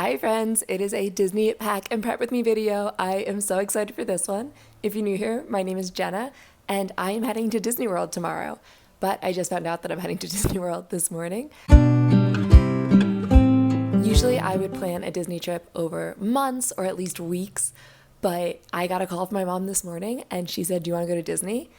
Hi friends, it is a Disney pack and prep with me video. I am so excited for this one. If you're new here, my name is Jenna and I am heading to Disney World tomorrow. But I just found out that I'm heading to Disney World this morning. Usually I would plan a Disney trip over months or at least weeks, but I got a call from my mom this morning and she said, "Do you want to go to Disney?"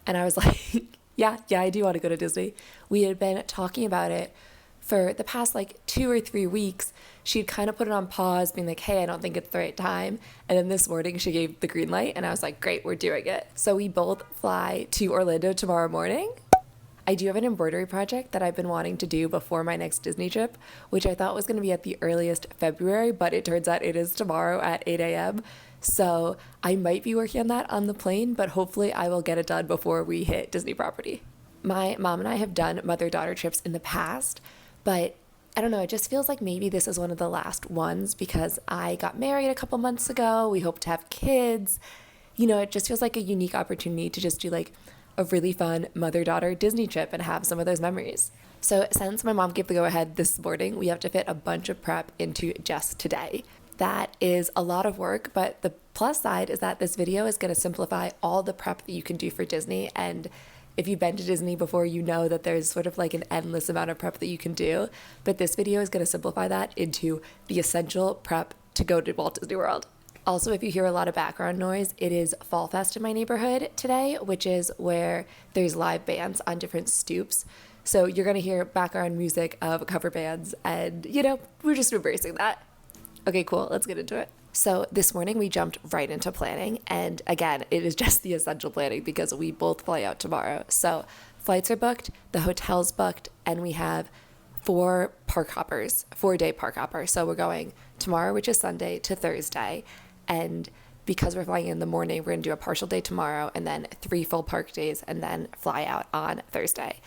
And I was like, yeah, I do want to go to Disney. We had been talking about it for the past 2 or 3 weeks. She'd kind of put it on pause, being like, hey, I don't think it's the right time. And then this morning she gave the green light and I was like, great, we're doing it. So we both fly to Orlando tomorrow morning. I do have an embroidery project that I've been wanting to do before my next Disney trip, which I thought was going to be at the earliest February, but it turns out it is tomorrow at 8 a.m. So I might be working on that on the plane, but hopefully I will get it done before we hit Disney property. My mom and I have done mother-daughter trips in the past, but I don't know, it just feels like maybe this is one of the last ones because I got married a couple months ago. We hope to have kids. You know, it just feels like a unique opportunity to just do a really fun mother-daughter Disney trip and have some of those memories. So since my mom gave the go-ahead this morning, we have to fit a bunch of prep into just today. That is a lot of work, but the plus side is that this video is going to simplify all the prep that you can do for Disney. And if you've been to Disney before, you know that there's sort of an endless amount of prep that you can do. But this video is going to simplify that into the essential prep to go to Walt Disney World. Also, if you hear a lot of background noise, it is Fall Fest in my neighborhood today, which is where there's live bands on different stoops. So you're going to hear background music of cover bands and, we're just embracing that. Okay, cool. Let's get into it. So this morning we jumped right into planning, and again, it is just the essential planning because we both fly out tomorrow. So flights are booked, the hotel's booked, and we have 4-day park hoppers. So we're going tomorrow, which is Sunday, to Thursday, and because we're flying in the morning, we're going to do a partial day tomorrow and then 3 full park days and then fly out on Thursday.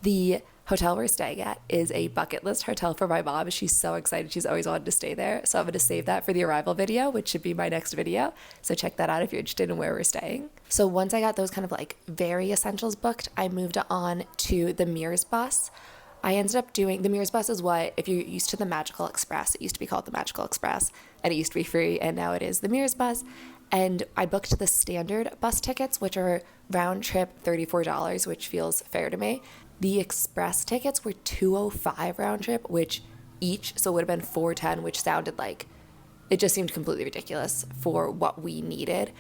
The hotel we're staying at is a bucket list hotel for my mom. She's so excited. She's always wanted to stay there. So I'm going to save that for the arrival video, which should be my next video. So check that out if you're interested in where we're staying. So once I got those kind of very essentials booked, I moved on to the Mears bus. I ended up doing, the Mears bus is what, if you're used to the Magical Express, it used to be called the Magical Express and it used to be free and now it is the Mears bus. And I booked the standard bus tickets, which are round trip $34, which feels fair to me. The express tickets were $205 round trip, which so it would have been $410, which sounded it just seemed completely ridiculous for what we needed.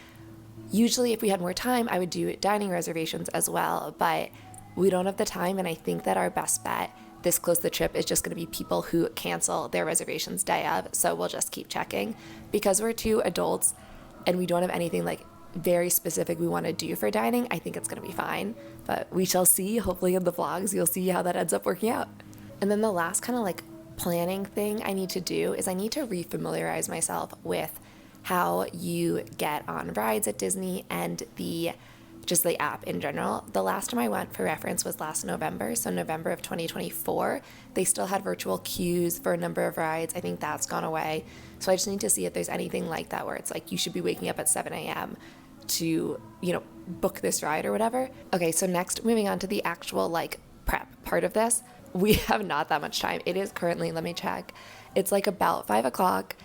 Usually if we had more time, I would do dining reservations as well, but we don't have the time, and I think that our best bet this close to the trip is just going to be people who cancel their reservations day of, so we'll just keep checking. Because we're 2 adults and we don't have anything very specific we want to do for dining, I think it's going to be fine, but we shall see. Hopefully in the vlogs you'll see how that ends up working out. And then the last kind of planning thing I need to do is I need to refamiliarize myself with how you get on rides at Disney and the app in general. The last time I went, for reference, was last November, so November of 2024. They still had virtual queues for a number of rides. I think that's gone away. So I just need to see if there's anything like that where it's you should be waking up at 7 a.m. to, book this ride or whatever. Okay, so next, moving on to the actual prep part of this. We have not that much time. It is currently, let me check, it's about 5 o'clock.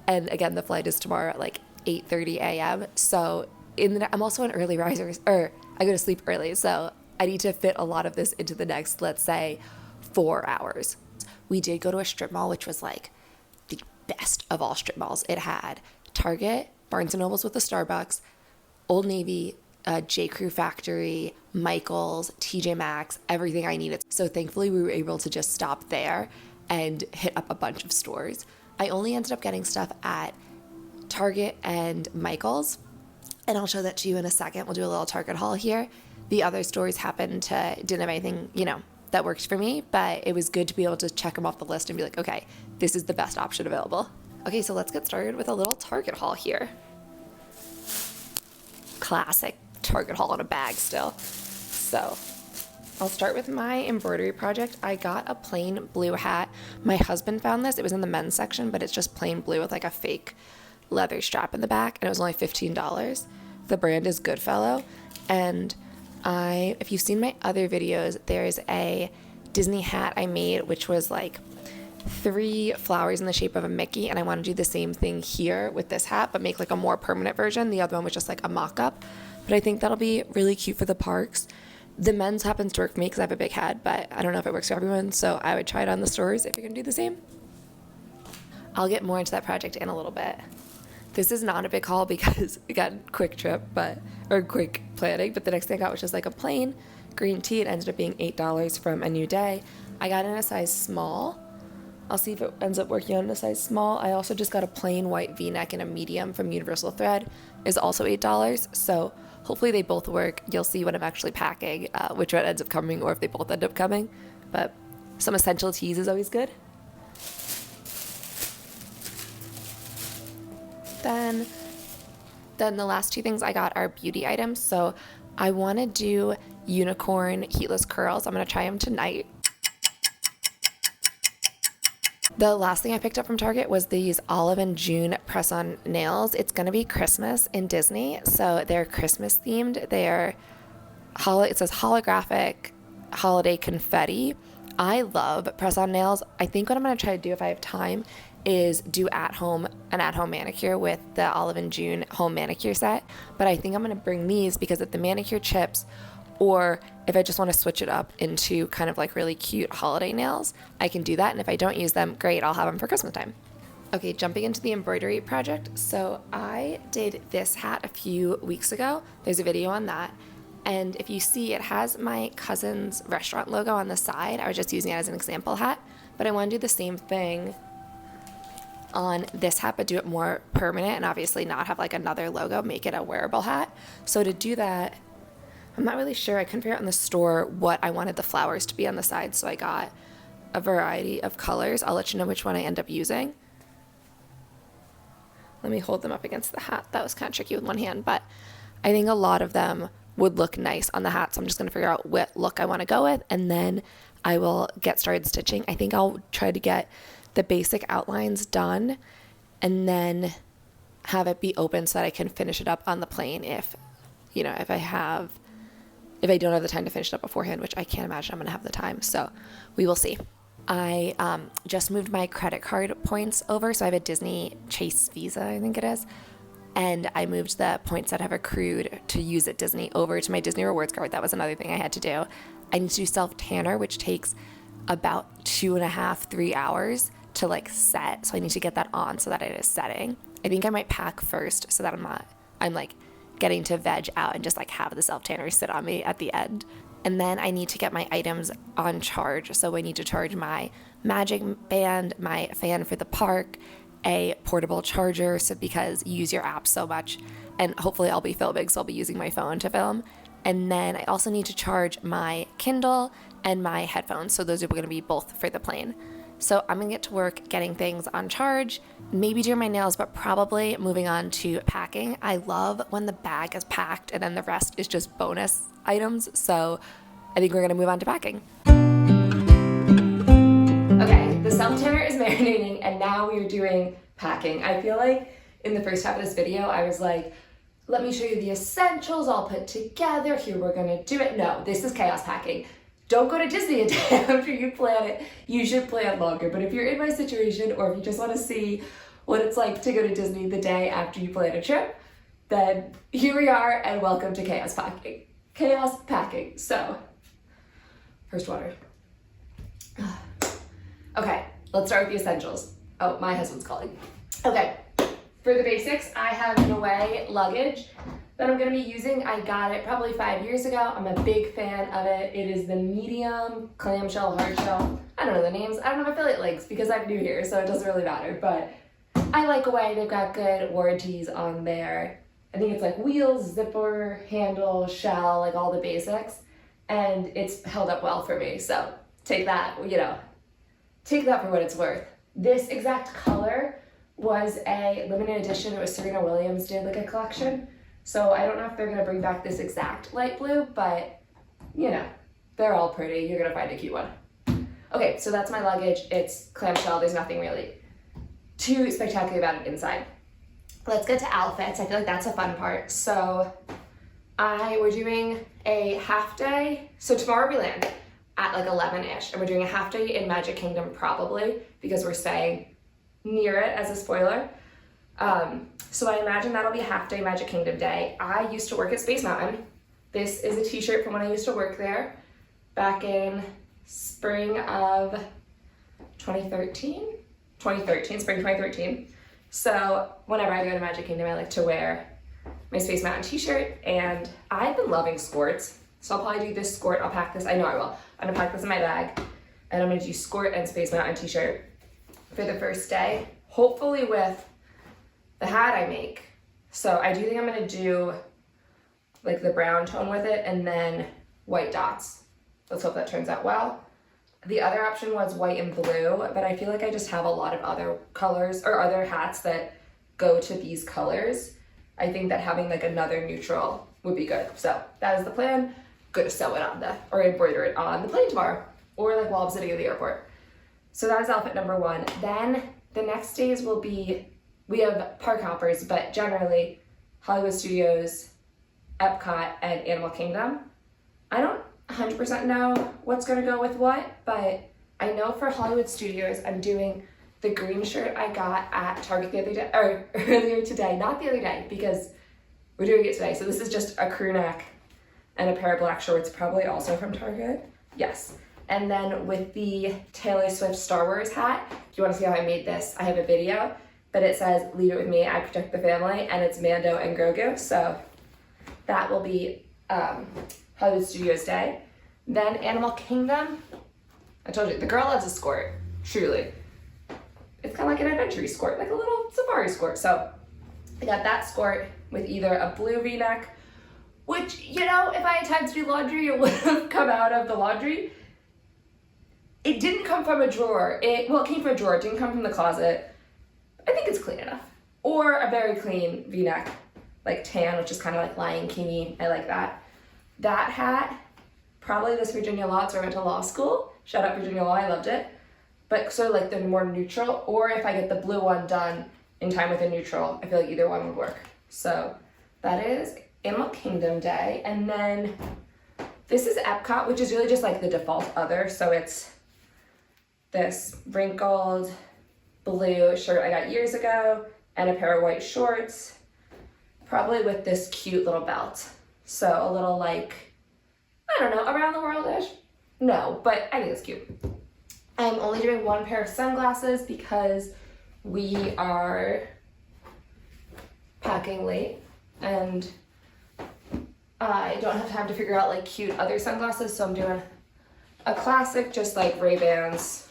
And again, the flight is tomorrow at 8:30 a.m. So I'm also an early riser, or I go to sleep early. So I need to fit a lot of this into the next, let's say, 4 hours. We did go to a strip mall, which was the best of all strip malls. It had Target, Barnes & Noble's with a Starbucks, Old Navy, J. Crew Factory, Michael's, TJ Maxx, everything I needed. So thankfully we were able to just stop there and hit up a bunch of stores. I only ended up getting stuff at Target and Michael's, and I'll show that to you in a second. We'll do a little Target haul here. The other stores didn't have anything, that worked for me, but it was good to be able to check them off the list and be okay, this is the best option available. Okay, so let's get started with a little Target haul here. Classic Target haul in a bag still. So I'll start with my embroidery project. I got a plain blue hat. My husband found this. It was in the men's section, but it's just plain blue with a fake leather strap in the back, and it was only $15. The brand is Goodfellow, and if you've seen my other videos, there's a Disney hat I made, which was 3 flowers in the shape of a Mickey, and I want to do the same thing here with this hat, but make like a more permanent version. The other one was just like a mock-up, but I think that'll be really cute for the parks. The men's happens to work for me because I have a big head, but I don't know if it works for everyone, so I would try it on the stores if you're gonna do the same. I'll get more into that project in a little bit. This is not a big haul because, again, quick trip, or quick planning, but the next thing I got was just like a plain green tee. It ended up being $8 from A New Day. I got in a size small. I'll see if it ends up working out in a size small. I also just got a plain white v-neck in a medium from Universal Thread. Is also $8, so hopefully they both work. You'll see when I'm actually packing which one ends up coming or if they both end up coming, but some essential tees is always good. Then the last 2 things I got are beauty items. So I want to do unicorn heatless curls. I'm going to try them tonight. The last thing I picked up from Target was these Olive and June press-on nails. It's going to be Christmas in Disney, so they're Christmas themed. It says holographic holiday confetti. I love press-on nails. I think what I'm going to try to do if I have time is do an at-home manicure with the Olive and June home manicure set. But I think I'm going to bring these because if the manicure chips, or if I just want to switch it up into kind of like really cute holiday nails, I can do that. And if I don't use them, great, I'll have them for Christmas time. Okay, jumping into the embroidery project. So I did this hat a few weeks ago. There's a video on that. And if you see, it has my cousin's restaurant logo on the side. I was just using it as an example hat. But I want to do the same thing on this hat, but do it more permanent and obviously not have like another logo, make it a wearable hat. So to do that, I'm not really sure. I couldn't figure out in the store what I wanted the flowers to be on the side, so I got a variety of colors. I'll let you know which one I end up using. Let me hold them up against the hat. That was kind of tricky with one hand, but I think a lot of them would look nice on the hat, so I'm just going to figure out what look I want to go with, and then I will get started stitching. I think I'll try to get the basic outlines done and then have it be open so that I can finish it up on the plane if I don't have the time to finish it up beforehand, which I can't imagine I'm going to have the time. So we will see. I just moved my credit card points over. So I have a Disney Chase Visa, I think it is. And I moved the points that have accrued to use at Disney over to my Disney Rewards card. That was another thing I had to do. I need to do self-tanner, which takes about 2.5-3 hours to like set. So I need to get that on so that it is setting. I think I might pack first so that I'm like getting to veg out and just like have the self-tanner sit on me at the end. And then I need to get my items on charge. So I need to charge my magic band, my fan for the park, a portable charger, so because you use your app so much, and hopefully I'll be filming, so I'll be using my phone to film. And then I also need to charge my Kindle and my headphones. So those are going to be both for the plane. So I'm going to get to work getting things on charge, maybe doing my nails, but probably moving on to packing. I love when the bag is packed and then the rest is just bonus items. So I think we're going to move on to packing. Okay, the self-tanner is marinating and now we are doing packing. I feel like in the first half of this video, I was like, let me show you the essentials all put together. Here, we're going to do it. No, this is chaos packing. Don't go to Disney a day after you plan it. You should plan longer. But if you're in my situation or if you just want to see what it's like to go to Disney the day after you plan a trip, then here we are and welcome to chaos packing. Chaos packing. So, first water. Okay, let's start with the essentials. Oh, my husband's calling. Okay, for the basics, I have an away luggage that I'm going to be using. I got it probably 5 years ago. I'm a big fan of it. It is the medium clamshell, hard shell. I don't know the names. I don't have affiliate links because I'm new here, so it doesn't really matter. But I like Away. They've got good warranties on there. I think it's like wheels, zipper, handle, shell, like all the basics. And it's held up well for me. So take that, take that for what it's worth. This exact color was a limited edition. It was Serena Williams did like a collection. So I don't know if they're going to bring back this exact light blue, but they're all pretty. You're going to find a cute one. Okay, so that's my luggage. It's clamshell. There's nothing really too spectacular about it inside. Let's get to outfits. I feel like that's a fun part. So we're doing a half day. So tomorrow we land. at like 11-ish, and we're doing a half day in Magic Kingdom probably because we're staying near it as a spoiler. So I imagine that'll be a half day Magic Kingdom day. I used to work at Space Mountain. This is a t-shirt from when I used to work there back in spring of 2013, spring 2013. So whenever I go to Magic Kingdom, I like to wear my Space Mountain t-shirt, and I've been loving skirts. So I'll probably do this skirt. I'll pack this. I know I will. I'm gonna pack this in my bag, and I'm gonna do skirt and Space Mountain t-shirt for the first day, hopefully with the hat I make. So I do think I'm gonna do like the brown tone with it and then white dots. Let's hope that turns out well. The other option was white and blue, but I feel like I just have a lot of other colors or other hats that go to these colors. I think that having like another neutral would be good. So that is the plan. Gonna sew it on or embroider it on the plane tomorrow, or like while I'm sitting at the airport. So that is outfit number one. Then the next days will be, we have park hoppers, but generally Hollywood Studios, Epcot, and Animal Kingdom. I don't 100% know what's gonna go with what, but I know for Hollywood Studios, I'm doing the green shirt I got at Target the other day, or earlier today, not the other day, because we're doing it today. So this is just a crew neck and a pair of black shorts, probably also from Target. Yes. And then with the Taylor Swift Star Wars hat, if you want to see how I made this, I have a video, but it says, "Leave it with me, I protect the family," and it's Mando and Grogu. So that will be Hollywood Studios Day. Then Animal Kingdom, I told you, the girl loves a skirt, truly. It's kind of like an adventure skirt, like a little safari skirt. So I got that skirt with either a blue v-neck, which, you know, if I had time to do laundry, it would have come out of the laundry. It didn't come from a drawer. It came from a drawer. It didn't come from the closet. I think it's clean enough. Or a very clean v-neck, like tan, which is kind of like Lion King-y. I like that. That hat, probably this Virginia Law. It's where I went to law school. Shout out Virginia Law, I loved it. But sort of like the more neutral, or if I get the blue one done in time with a neutral, I feel like either one would work. So that is Animal Kingdom Day. And then this is Epcot, which is really just like the default other. So it's this wrinkled blue shirt I got years ago and a pair of white shorts, probably with this cute little belt. So a little like, I don't know, around the world-ish? No, but I think it's cute. I'm only doing one pair of sunglasses because we are packing late and I don't have time to figure out like cute other sunglasses, so I'm doing a classic, just like Ray-Bans.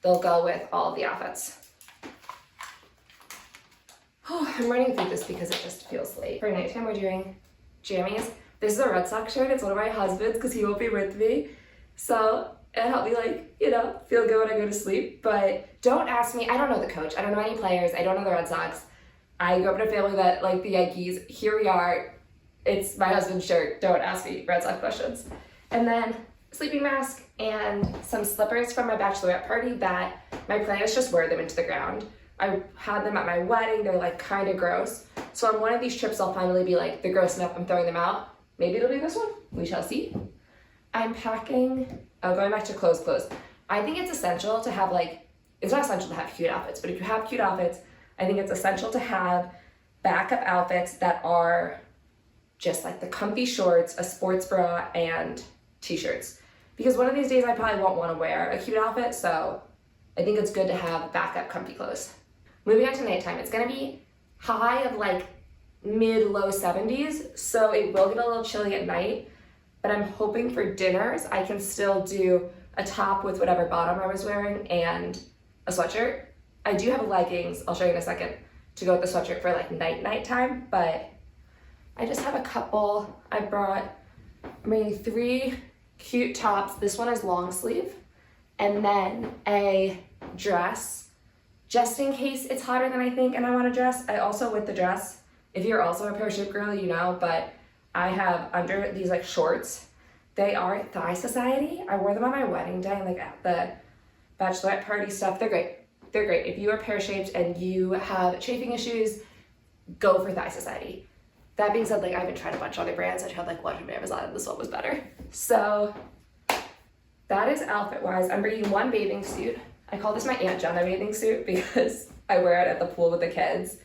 They'll go with all of the outfits. Oh, I'm running through this because it just feels late. For nighttime, we're doing jammies. This is a Red Sox shirt. It's one of my husband's because he won't be with me. So it helped me like, you know, feel good when I go to sleep. But don't ask me. I don't know the coach. I don't know any players. I don't know the Red Sox. I grew up in a family that like the Yankees. Here we are. It's my husband's shirt. Don't ask me Red Sox questions. And then sleeping mask and some slippers from my bachelorette party that my plan is just wear them into the ground. I had them at my wedding. They're like kind of gross. So on one of these trips, I'll finally be like, they're gross enough. I'm throwing them out. Maybe it'll be this one. We shall see. I'm packing, going back to clothes. I think it's essential to have like, it's not essential to have cute outfits, but if you have cute outfits, I think it's essential to have backup outfits that are just like the comfy shorts, a sports bra, and t-shirts. Because one of these days I probably won't want to wear a cute outfit, so I think it's good to have backup comfy clothes. Moving on to nighttime, it's gonna be high of like mid-low 70s, so it will get a little chilly at night, but I'm hoping for dinners I can still do a top with whatever bottom I was wearing and a sweatshirt. I do have leggings, I'll show you in a second, to go with the sweatshirt for like nighttime, but I just have a couple. I brought maybe 3 cute tops. This one is long sleeve, and then a dress, just in case it's hotter than I think and I want a dress. I also, with the dress, if you're also a parachute girl, you know, but I have under these like shorts. They are Thigh Society. I wore them on my wedding day, like at the bachelorette party stuff. They're great. They're great. If you are pear-shaped and you have chafing issues, go for Thigh Society. That being said, like I've been trying a bunch of other brands. I tried like one from Amazon and this one was better. So that is outfit-wise. I'm bringing one bathing suit. I call this my Aunt Jenna bathing suit because I wear it at the pool with the kids.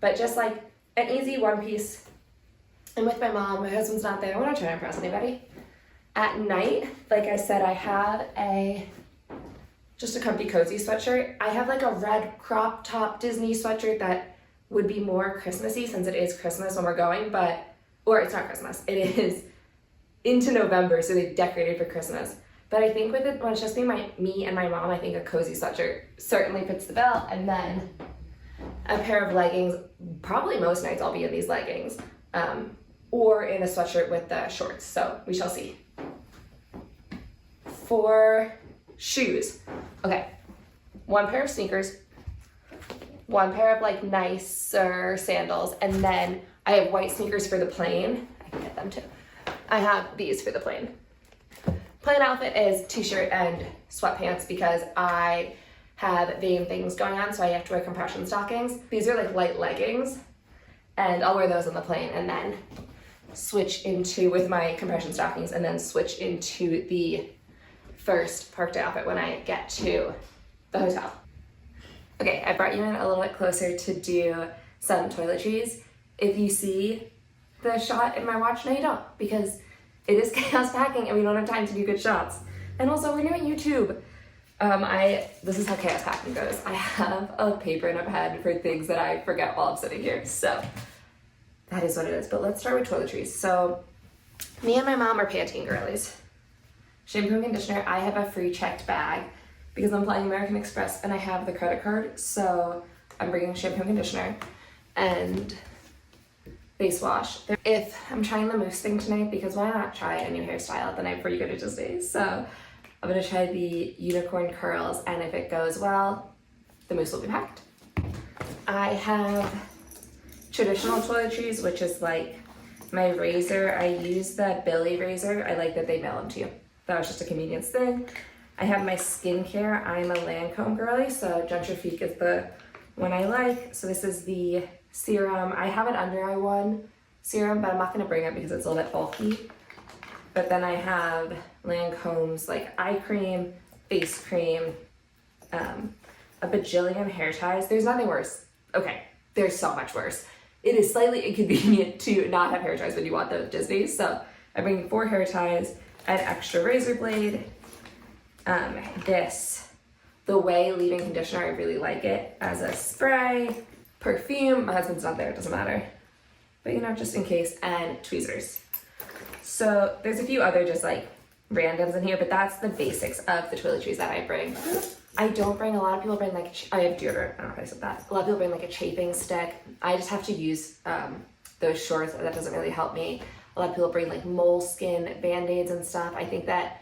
But just like an easy one piece. I'm with my mom, my husband's not there. I want to try to impress anybody. At night, like I said, I have just a comfy cozy sweatshirt. I have like a red crop top Disney sweatshirt that would be more Christmassy since it is Christmas when we're going, or it's not Christmas, it is into November, so they decorated for Christmas. But I think with it, when it's just me and my mom, I think a cozy sweatshirt certainly fits the bill. And then a pair of leggings, probably most nights I'll be in these leggings, or in a sweatshirt with the shorts, so we shall see. For shoes, okay, one pair of sneakers, one pair of like nicer sandals, and then I have white sneakers for the plane. I can get them too. I have these for the plane. Plane outfit is t-shirt and sweatpants because I have vein things going on, so I have to wear compression stockings. These are like light leggings, and I'll wear those on the plane and then switch into with my compression stockings and then switch into the first park day outfit when I get to the hotel. Okay, I brought you in a little bit closer to do some toiletries. If you see the shot in my watch, no you don't, because it is chaos packing and we don't have time to do good shots. And also we're doing YouTube. This is how chaos packing goes. I have a paper in a pen for things that I forget while I'm sitting here, so that is what it is. But let's start with toiletries. So me and my mom are Pantene girlies. Shampoo and conditioner, I have a free checked bag because I'm flying American Express and I have the credit card, so I'm bringing shampoo and conditioner and face wash. If I'm trying the mousse thing tonight, because why not try a new hairstyle the night before you go to Disney? So I'm gonna try the unicorn curls, and if it goes well, the mousse will be packed. I have traditional toiletries, which is like my razor. I use the Billy razor. I like that they mail them to you. That was just a convenience thing. I have my skincare. I'm a Lancome girly, so Gentrifique is the one I like. So this is the serum. I have an under eye one serum, but I'm not gonna bring it because it's a little bit bulky. But then I have Lancome's like eye cream, face cream, a bajillion hair ties. There's nothing worse. Okay, there's so much worse. It is slightly inconvenient to not have hair ties when you want them at Disney. So I bring 4 hair ties, an extra razor blade, the Way leave-in conditioner, I really like it as a spray, perfume, my husband's not there, it doesn't matter, but you know, just in case, and tweezers. So there's a few other just like randoms in here, but that's the basics of the toiletries that I bring. I don't bring, a lot of people bring like, I have deodorant, I don't know if I said that. A lot of people bring like a chafing stick. I just have to use those shorts, that doesn't really help me. A lot of people bring like moleskin band-aids and stuff. I think that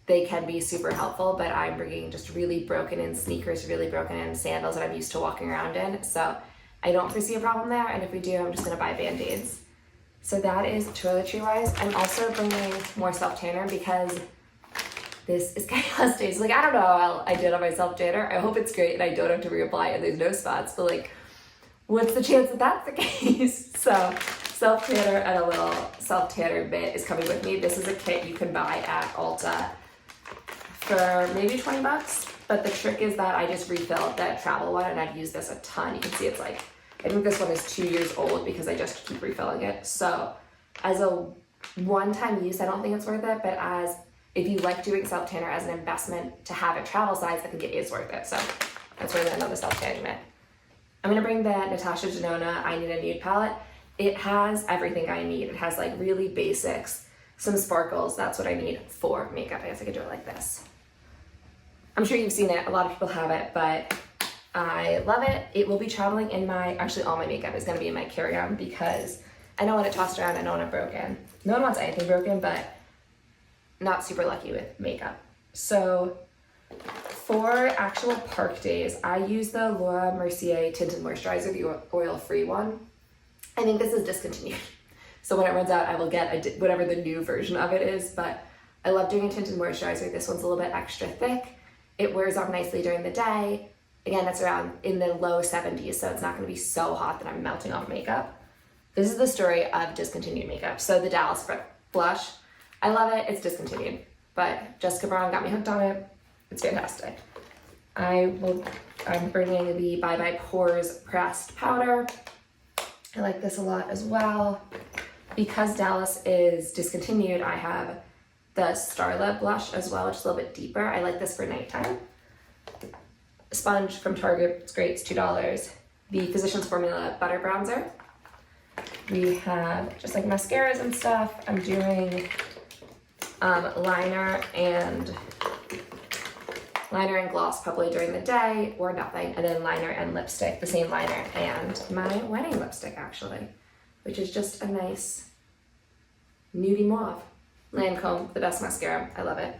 they can be super helpful, but I'm bringing just really broken in sneakers, really broken in sandals that I'm used to walking around in. So I don't foresee a problem there. And if we do, I'm just gonna buy band-aids. So that is toiletry wise. I'm also bringing more self-tanner because this is chaos days. Like, I don't know how I did on my self-tanner. I hope it's great and I don't have to reapply and there's no spots, but like, what's the chance that that's the case? So self-tanner and a little self-tanner mitt is coming with me. This is a kit you can buy at Ulta for maybe 20 bucks. But the trick is that I just refilled that travel one and I've used this a ton. You can see it's like, I think this one is 2 years old because I just keep refilling it. So as a one-time use, I don't think it's worth it, but as if you like doing self-tanner as an investment to have it travel size, I think it is worth it. So that's where I'm gonna know the self-tanning mitt. I'm gonna bring the Natasha Denona I Need a Nude palette. It has everything I need. It has like really basics, some sparkles. That's what I need for makeup. I guess I could do it like this. I'm sure you've seen it. A lot of people have it, but I love it. It will be traveling in my, actually all my makeup is gonna be in my carry-on because I don't want it tossed around, I don't want it broken. No one wants anything broken, but not super lucky with makeup. So for actual park days, I use the Laura Mercier Tinted Moisturizer, the oil-free one. I think this is discontinued. So when it runs out, I will get whatever the new version of it is, but I love doing a tinted moisturizer. This one's a little bit extra thick. It wears off nicely during the day. Again, it's around in the low 70s, so it's not gonna be so hot that I'm melting off makeup. This is the story of discontinued makeup. So the Dallas blush, I love it, it's discontinued. but Jessica Brown got me hooked on it. It's fantastic. I'm bringing the Bye Bye Pores pressed powder. I like this a lot as well. Because Dallas is discontinued, I have the Starlet blush as well, which is a little bit deeper. I like this for nighttime. A sponge from Target, it's great, it's $2. The Physicians Formula Butter Bronzer. We have just like mascaras and stuff. I'm doing liner and gloss probably during the day or nothing, and then liner and lipstick, the same liner and my wedding lipstick actually, which is just a nice nudie mauve. Lancome, the best mascara, I love it.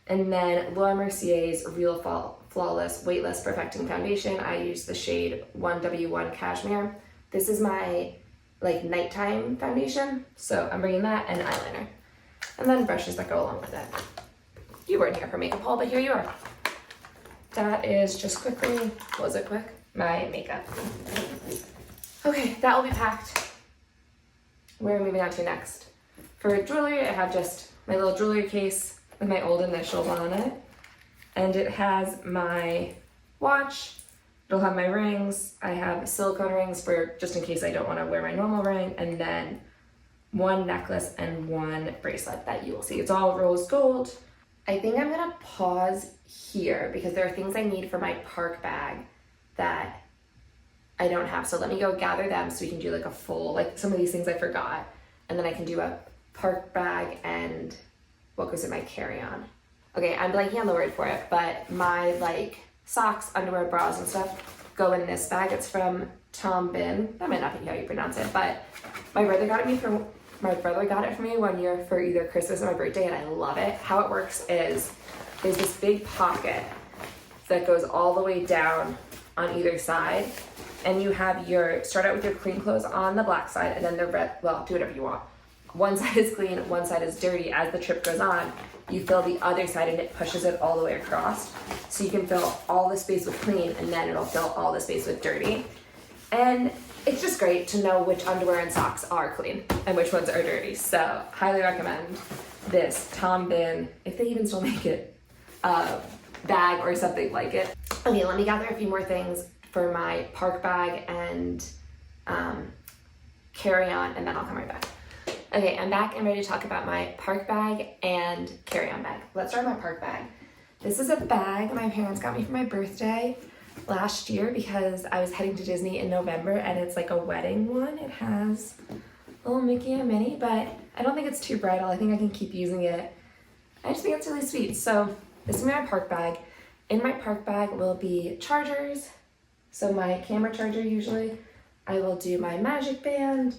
And then Laura Mercier's Real Flawless Weightless Perfecting Foundation. I use the shade 1W1 Cashmere. This is my like nighttime foundation, so I'm bringing that and eyeliner. And then brushes that go along with it. You weren't here for makeup haul, but here you are. That is just quickly, was it quick? My makeup. Okay, that will be packed. Where are we moving on to next? For jewelry, I have just my little jewelry case with my old initials on it. And it has my watch, it'll have my rings. I have silicone rings for just in case I don't want to wear my normal ring, and then one necklace and one bracelet that you will see. It's all rose gold. I think I'm gonna pause here because there are things I need for my park bag that I don't have. So let me go gather them so we can do like a full, like some of these things I forgot, and then I can do a park bag and what goes in my carry-on. Okay, I'm blanking on the word for it, but my like socks, underwear, bras and stuff go in this bag. It's from Tom Bin. That might not be how you pronounce it, but my brother got it for me one year for either Christmas or my birthday, and I love it. How it works is there's this big pocket that goes all the way down on either side, and you have start out with your clean clothes on the black side, and then the red, well, do whatever you want. One side is clean, one side is dirty. As the trip goes on, you fill the other side and it pushes it all the way across. So you can fill all the space with clean, and then it'll fill all the space with dirty. And it's just great to know which underwear and socks are clean and which ones are dirty. So highly recommend this Tom Bin, if they even still make it, bag or something like it. Okay, let me gather a few more things for my park bag and carry-on, and then I'll come right back. Okay, I'm back and ready to talk about my park bag and carry-on bag. Let's start with my park bag. This is a bag my parents got me for my birthday last year because I was heading to Disney in November, and it's like a wedding one. It has a little Mickey and Minnie, but I don't think it's too bridal. I think I can keep using it. I just think it's really sweet. So this is my park bag. In my park bag will be chargers. So my camera charger usually. I will do my magic band,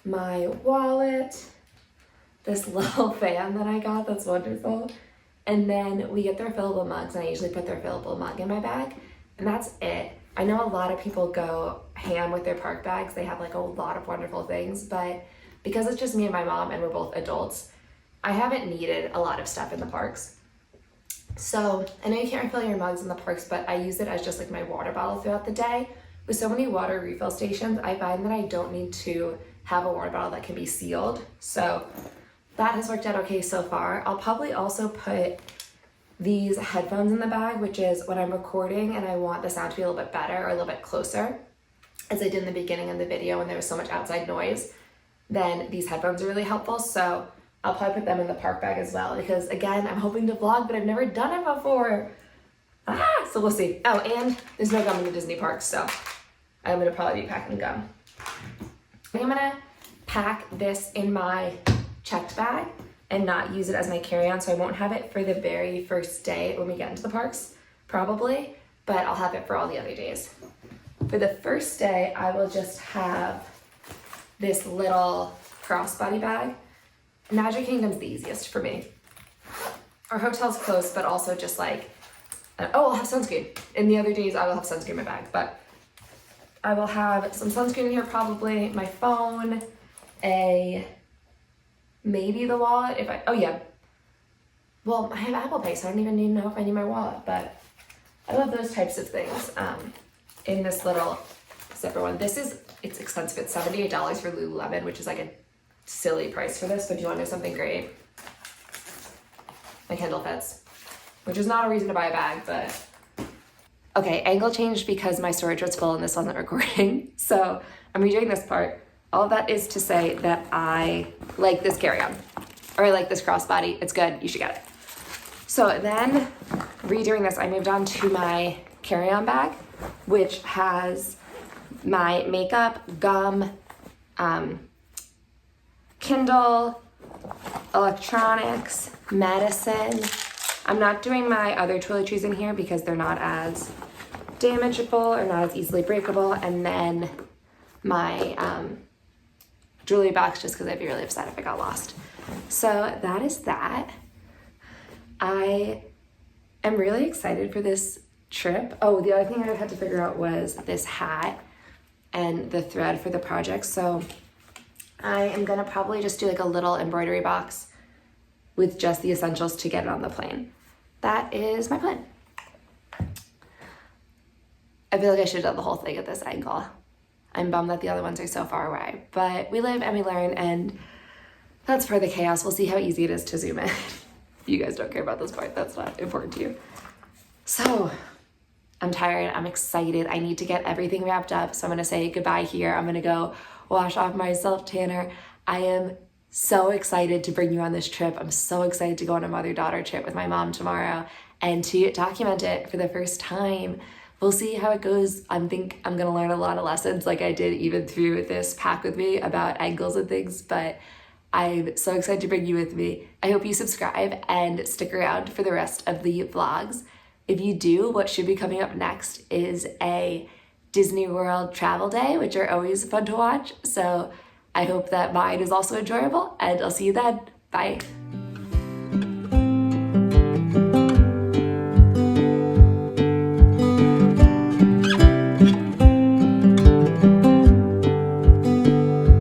my wallet, this little fan that I got that's wonderful, and then we get their refillable mugs, and I usually put their refillable mug in my bag, and that's it. I know a lot of people go ham with their park bags. They have like a lot of wonderful things, but because it's just me and my mom and we're both adults, I haven't needed a lot of stuff in the parks. So I know you can't refill your mugs in the parks, but I use it as just like my water bottle throughout the day. With so many water refill stations, I find that I don't need to have a water bottle that can be sealed. So that has worked out okay so far. I'll probably also put these headphones in the bag, which is when I'm recording and I want the sound to be a little bit better or a little bit closer, as I did in the beginning of the video when there was so much outside noise, then these headphones are really helpful. So I'll probably put them in the park bag as well, because again, I'm hoping to vlog, but I've never done it before. So we'll see. Oh, and there's no gum in the Disney parks, so I'm gonna probably be packing gum. I'm gonna pack this in my checked bag and not use it as my carry-on, so I won't have it for the very first day when we get into the parks, probably, but I'll have it for all the other days. For the first day, I will just have this little crossbody bag. Magic Kingdom's the easiest for me. Our hotel's close, but also just like, I'll have sunscreen. In the other days, I will have sunscreen in my bag, but I will have some sunscreen in here probably, my phone, maybe the wallet if oh yeah. Well, I have Apple Pay, so I don't even need to know if I need my wallet, but I love those types of things. In this little zipper one. It's expensive. It's $78 for Lululemon, which is like a silly price for this, but if you want to do something great. my Kindle fits, which is not a reason to buy a bag, but okay, angle changed because my storage was full and this wasn't recording. So I'm redoing this part. All of that is to say that I like this carry-on, or I like this crossbody. It's good, you should get it. So then redoing this, I moved on to my carry-on bag, which has my makeup, gum, Kindle, electronics, medicine. I'm not doing my other toiletries in here because they're not as damageable or not as easily breakable. And then my jewelry box, just because I'd be really upset if it got lost. So that is that. I am really excited for this trip. Oh, the other thing I had to figure out was this hat and the thread for the project. So I am gonna probably just do like a little embroidery box with just the essentials to get it on the plane. That is my plan. I feel like I should have done the whole thing at this angle. I'm bummed that the other ones are so far away, but we live and we learn, and that's part of the chaos. We'll see how easy it is to zoom in. You guys don't care about this part, that's not important to you. So I'm tired, I'm excited. I need to get everything wrapped up. So I'm gonna say goodbye here. I'm gonna go wash off my self tanner. I am so excited to bring you on this trip. I'm so excited to go on a mother-daughter trip with my mom tomorrow and to document it for the first time. We'll see how it goes. I think I'm gonna learn a lot of lessons like I did even through this pack with me about angles and things, but I'm so excited to bring you with me. I hope you subscribe and stick around for the rest of the vlogs. If you do, what should be coming up next is a Disney World travel day, which are always fun to watch. So I hope that mine is also enjoyable, and I'll see you then. Bye.